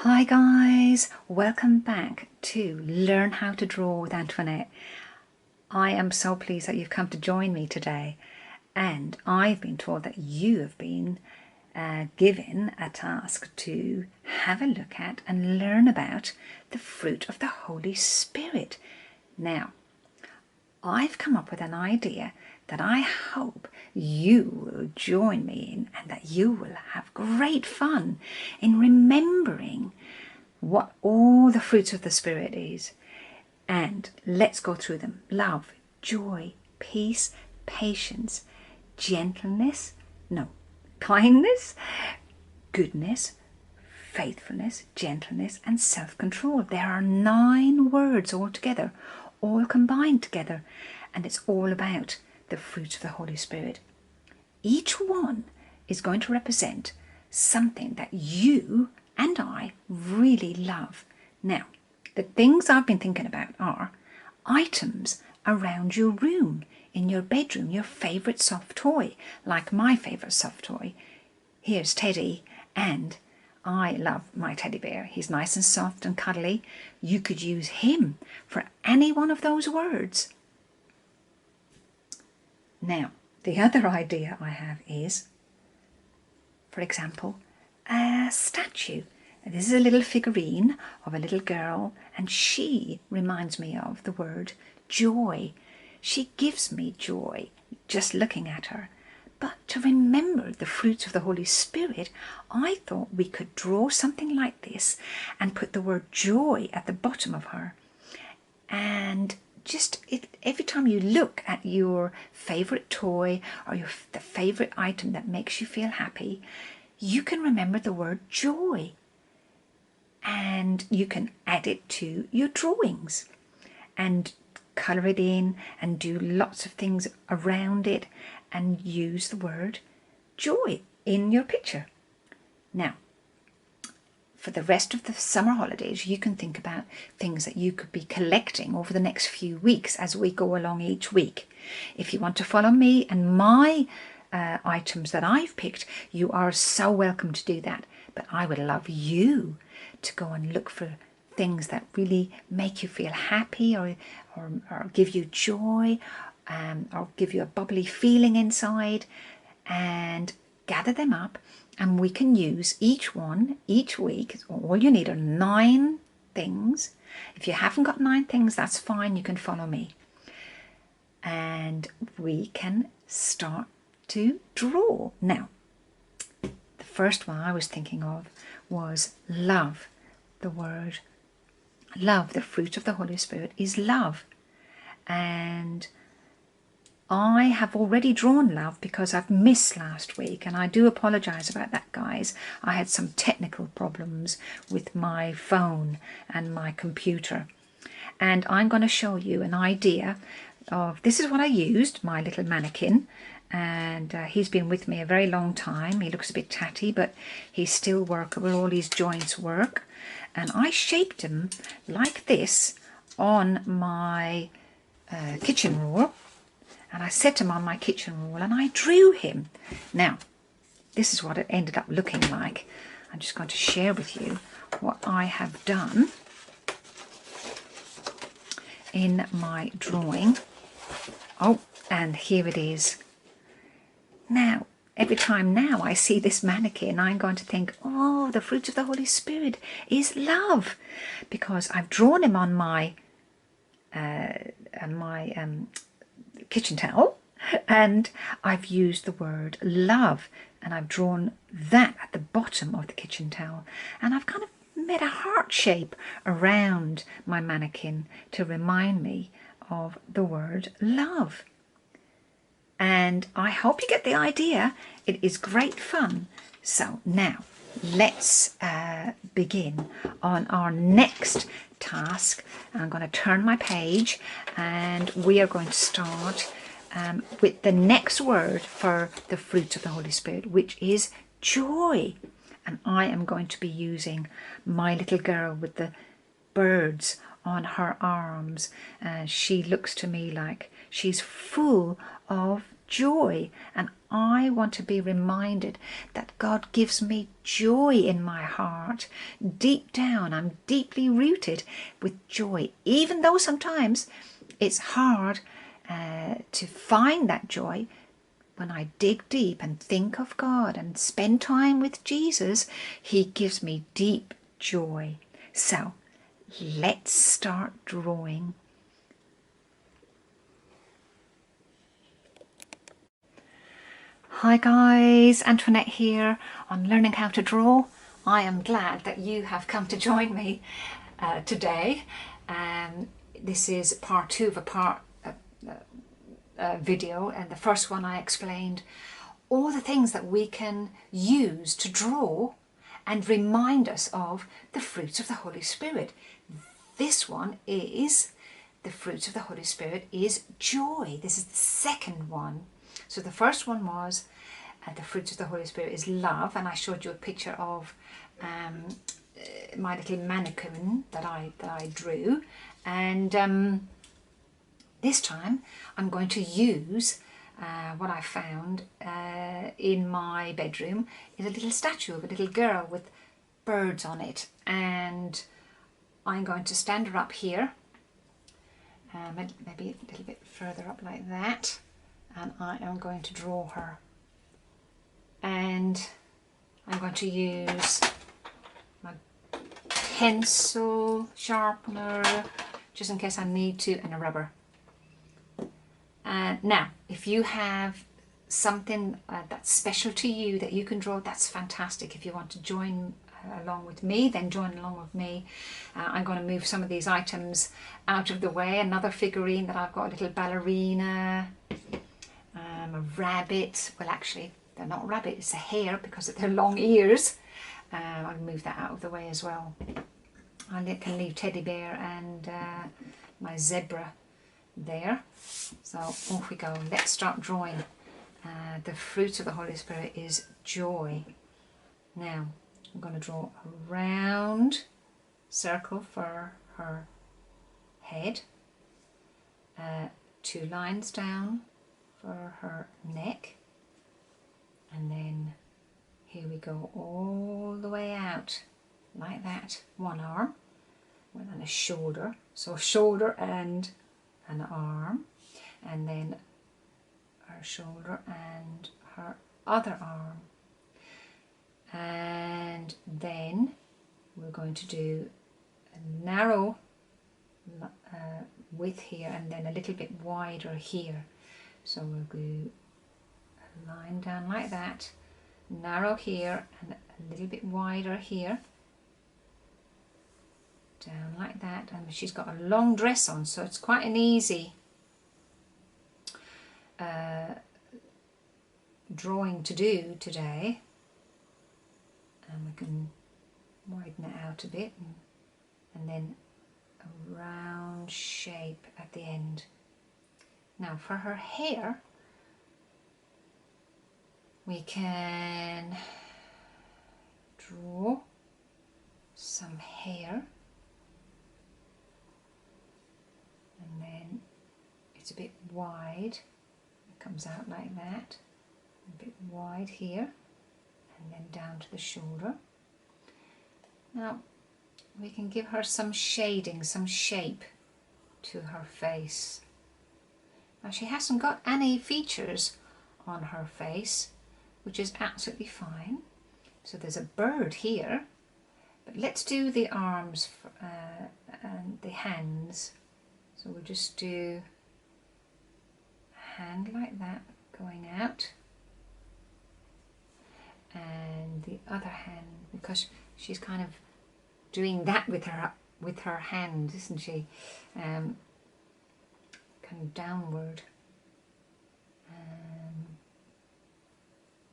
Hi guys, welcome back to Learn How to Draw with Antoinette. I am so pleased that you've come to join me today, and I've been told that you have been given a task to have a look at and learn about the fruit of the Holy Spirit. Now, I've come up with an idea that I hope you will join me in, and that you will have great fun in remembering what all the fruits of the Spirit is. And let's go through them. Love, joy, peace, patience, kindness, goodness, faithfulness, gentleness, and self-control. There are 9 words altogether, all combined together, and it's all about the fruit of the Holy Spirit. Each one is going to represent something that you and I really love. Now, the things I've been thinking about are items around your room, in your bedroom, your favourite soft toy, like my favourite soft toy. Here's Teddy, and I love my teddy bear. He's nice and soft and cuddly. You could use him for any one of those words. Now, the other idea I have is, for example, a statue. This is a little figurine of a little girl, and she reminds me of the word joy. She gives me joy just looking at her. But to remember the fruits of the Holy Spirit, I thought we could draw something like this and put the word joy at the bottom of her. And every time you look at your favourite toy or the favourite item that makes you feel happy, you can remember the word joy. And you can add it to your drawings and colour it in and do lots of things around it and use the word joy in your picture. Now, for the rest of the summer holidays, you can think about things that you could be collecting over the next few weeks as we go along each week. If you want to follow me and my items that I've picked, you are so welcome to do that. But I would love you to go and look for things that really make you feel happy or give you joy, or give you a bubbly feeling inside, and gather them up. And we can use each one each week. All you need are 9 things. If you haven't got 9 things, that's fine. You can follow me. And we can start to draw. Now, the first one I was thinking of was love. The word love, the fruit of the Holy Spirit is love. And I have already drawn love because I've missed last week, and I do apologise about that, guys. I had some technical problems with my phone and my computer, and I'm going to show you an idea of, this is what I used, my little mannequin, and he's been with me a very long time. He looks a bit tatty, but he's still workable. All his joints work, and I shaped him like this on my kitchen roll. And I set him on my kitchen wall and I drew him. Now, this is what it ended up looking like. I'm just going to share with you what I have done in my drawing. Oh, and here it is. Now, every time now I see this mannequin, I'm going to think, oh, the fruit of the Holy Spirit is love. Because I've drawn him on my kitchen towel, and I've used the word love, and I've drawn that at the bottom of the kitchen towel, and I've kind of made a heart shape around my mannequin to remind me of the word love. And I hope you get the idea. It is great fun. So now let's begin on our next task. I'm going to turn my page, and we are going to start with the next word for the fruit of the Holy Spirit, which is joy. And I am going to be using my little girl with the birds on her arms. She looks to me like she's full of joy, and I want to be reminded that God gives me joy in my heart. Deep down, I'm deeply rooted with joy, even though sometimes it's hard to find that joy. When I dig deep and think of God and spend time with Jesus, He gives me deep joy. So let's start drawing. Hi guys, Antoinette here on Learning How to Draw. I am glad that you have come to join me today. This is part 2 of a video, and the first one I explained all the things that we can use to draw and remind us of the fruits of the Holy Spirit. This one is the fruits of the Holy Spirit is joy. This is the second one. So the first one was the fruits of the Holy Spirit is love, and I showed you a picture of my little mannequin that I drew, and this time I'm going to use what I found in my bedroom is a little statue of a little girl with birds on it, and I'm going to stand her up here, maybe a little bit further up like that, and I am going to draw her, and I'm going to use my pencil sharpener just in case I need to, and a rubber. Now if you have something that's special to you that you can draw, that's fantastic. If you want to join along with me, then join along with me. I'm going to move some of these items out of the way. Another figurine that I've got, a little ballerina, a rabbit. Well, actually they're not rabbit, it's a hare because of their long ears. I'll move that out of the way as well. I can leave teddy bear and my zebra there. So off we go. Let's start drawing. The fruit of the Holy Spirit is joy. Now I'm going to draw a round circle for her head, 2 lines down for her neck, and then here we go all the way out like that. One arm, and then a shoulder, so a shoulder and an arm, and then her shoulder and her other arm, and then we're going to do a narrow width here and then a little bit wider here. So we'll do a line down like that, narrow here and a little bit wider here, down like that. And she's got a long dress on, so it's quite an easy drawing to do today, and we can widen it out a bit, and then a round shape at the end. Now for her hair, we can draw some hair, and then it's a bit wide, it comes out like that, a bit wide here, and then down to the shoulder. Now we can give her some shading, some shape to her face. Now she hasn't got any features on her face, which is absolutely fine. So there's a bird here, but let's do the arms and the hands. So we'll just do a hand like that going out, and the other hand, because she's kind of doing that with her hand, isn't she? Kind of downward,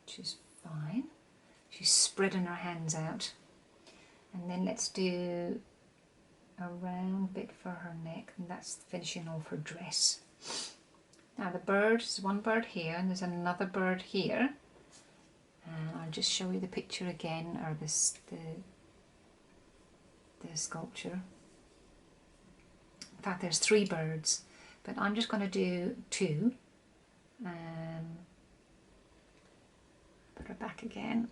which is fine. She's spreading her hands out, and then let's do a round bit for her neck, and that's finishing off her dress. Now the bird, there's one bird here and there's another bird here, and I'll just show you the picture again, or the sculpture. In fact there's 3 birds, but I'm just going to do 2, and put her back again,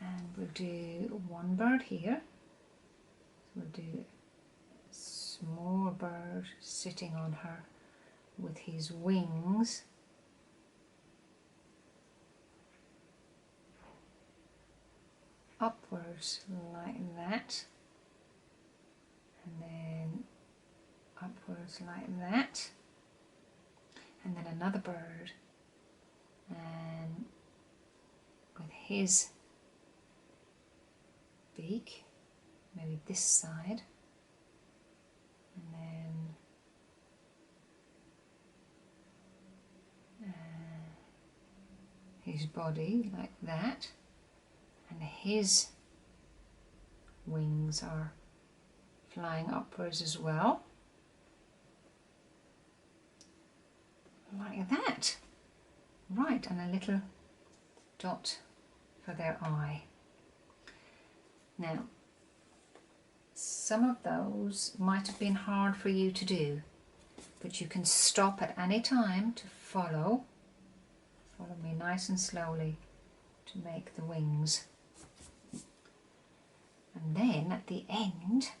and we'll do one bird here. So we'll do a small bird sitting on her with his wings. Upwards like that, and then upwards like that, and then another bird, and with his beak, maybe this side, and then his body like that, and his wings are flying upwards as well, like that. Right, and a little dot for their eye. Now, some of those might have been hard for you to do, but you can stop at any time to follow me nice and slowly to make the wings. And then at the end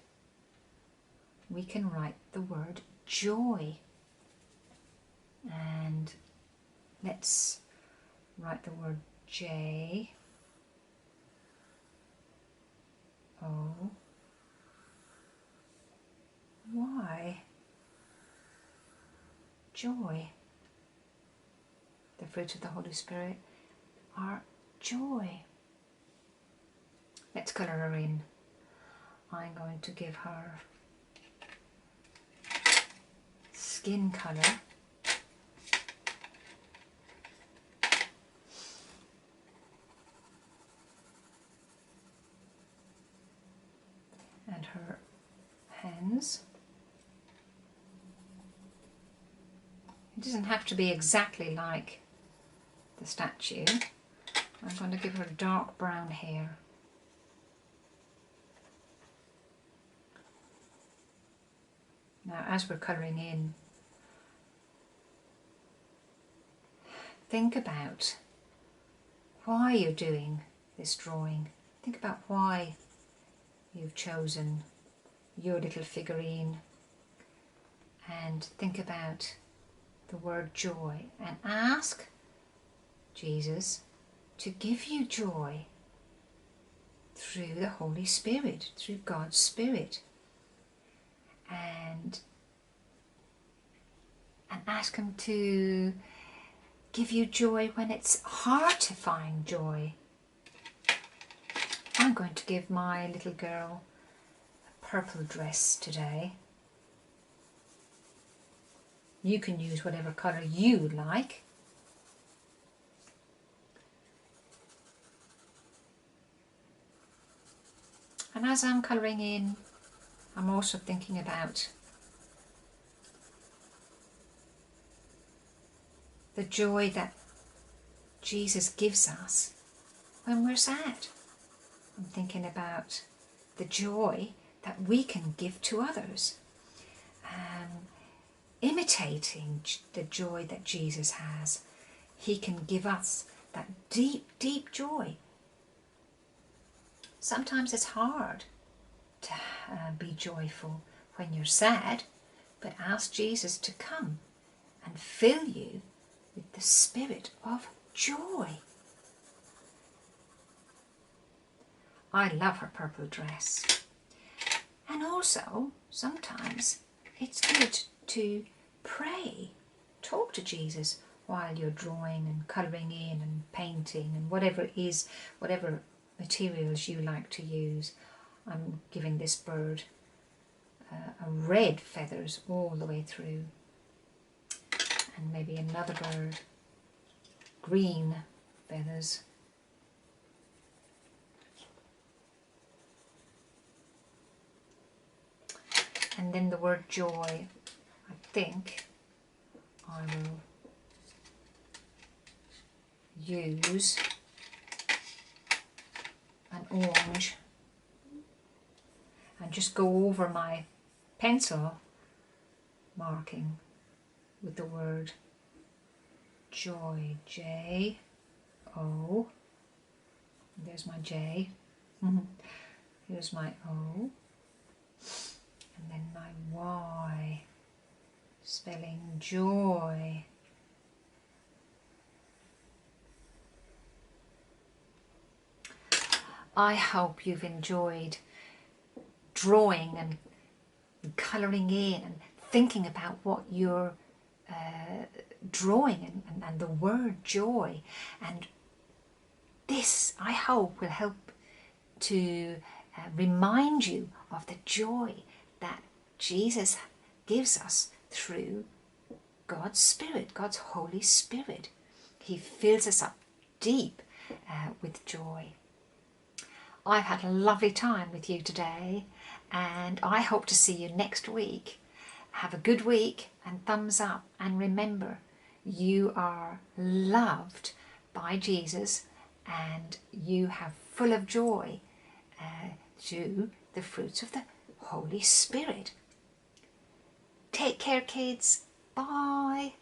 we can write the word joy, and let's write the word J O Y, joy. The fruit of the Holy Spirit are joy. Let's colour her in. I'm going to give her skin colour. And her hands. It doesn't have to be exactly like the statue. I'm going to give her dark brown hair. Now, as we're colouring in, think about why you're doing this drawing. Think about why you've chosen your little figurine, and think about the word joy, and ask Jesus to give you joy through the Holy Spirit, through God's Spirit, and ask him to give you joy when it's hard to find joy. I'm going to give my little girl a purple dress today. You can use whatever colour you like. And as I'm colouring in, I'm also thinking about the joy that Jesus gives us when we're sad. I'm thinking about the joy that we can give to others, imitating the joy that Jesus has. He can give us that deep, deep joy. Sometimes it's hard to be joyful when you're sad, but ask Jesus to come and fill you with the spirit of joy. I love her purple dress. And also, sometimes it's good to pray, talk to Jesus while you're drawing and colouring in and painting and whatever it is, whatever materials you like to use. I'm giving this bird a red feathers all the way through, and maybe another bird green feathers. And then the word joy, I think I will use an orange and just go over my pencil marking with the word joy. J, O. There's my J. Here's my O. And then my Y, spelling joy. I hope you've enjoyed drawing and colouring in and thinking about what you're drawing and the word joy. And this, I hope, will help to remind you of the joy that Jesus gives us through God's Spirit, God's Holy Spirit. He fills us up deep with joy. I've had a lovely time with you today, and I hope to see you next week. Have a good week and thumbs up, and remember, you are loved by Jesus and you have full of joy through the fruits of the Holy Spirit. Take care, kids. Bye.